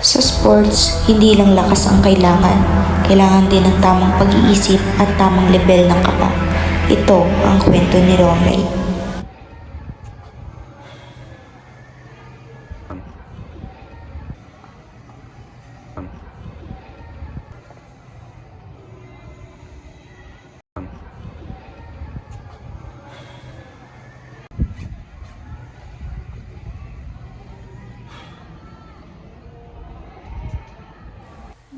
Sa sports, hindi lang lakas ang kailangan. Kailangan din ng tamang pag-iisip at tamang level ng kaba. Ito ang kwento ni Romel.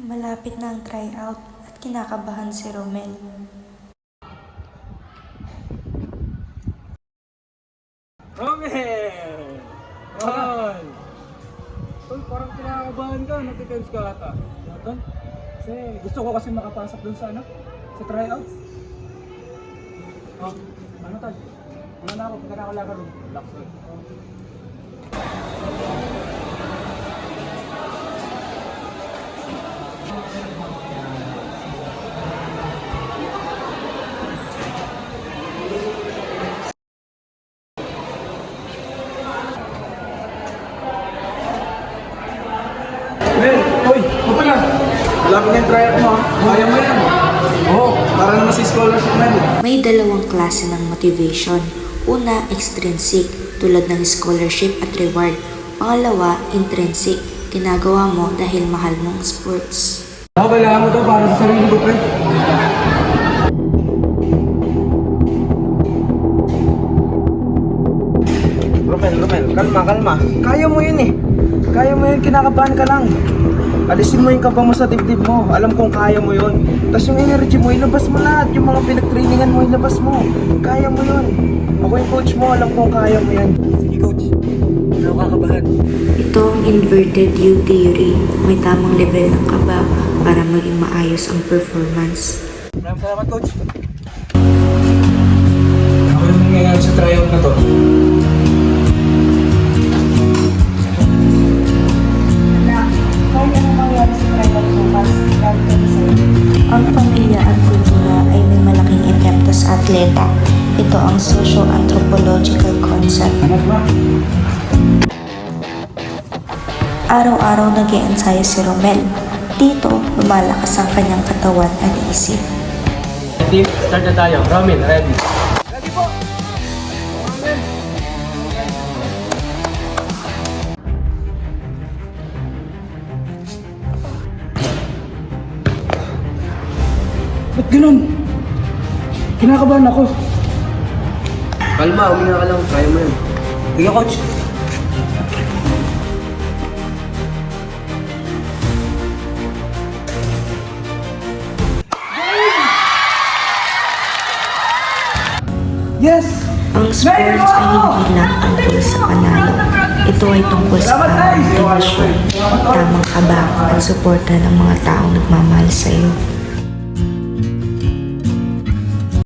Malapit na ang tryout at kinakabahan si Romel. Romel! Tol! Tol, parang kinakabahan ka. Nag-defense ka ata. Tol? Kasi gusto ko kasi makapasok dun sa sa tryouts. Oh, ano tol? Ano na ako? Pagka na ako laro. Relax tol. Mel, hoy, ano pala? Malapit na yung tryout mo, ha? Kaya mo yan. Oo, para naman sa scholarship Mel. May dalawang klase ng motivation. Una, extrinsic, tulad ng scholarship at reward. Pangalawa, intrinsic, ginagawa mo dahil mahal mong sports. Ako, kailangan mo to para sa sarili ko, pre. Romel, kalma. Kaya mo yun eh. Kaya mo yun, kinakabahan ka lang. Alisin mo yung kaba mo sa dibdib mo. Alam kong kaya mo yun. Tapos yung energy mo, ilabas mo lahat. Yung mga pinag-trainingan mo, ilabas mo. Kaya mo yun. Ako yung coach mo, alam kong kaya mo yan. Sige coach, ano kakabahan? Ito ang inverted U theory. May tamang level ng kaba para maging maayos ang performance. Maraming salamat coach. Ako yung nangyayari sa tryout na to. Ang pamilya at kultura ay may malaking epekto sa atleta. Ito ang socio-anthropological concept. Araw-araw nag-iensayo si Romel. Dito, lumalakas ang kanyang katawan at isip. Team, start na tayo. Romel, ready? Ready po! Romel! Ba't ganun? Kinakabahan ako. Kalma, uminga ka lang. Kaya mo yan. Sige, coach. Yes! Ang sports ay hindi lang tungkol sa panalo. Ito ay tungkol sa motivation, tamang kaba at suporta ng mga taong nagmamahal sa iyo.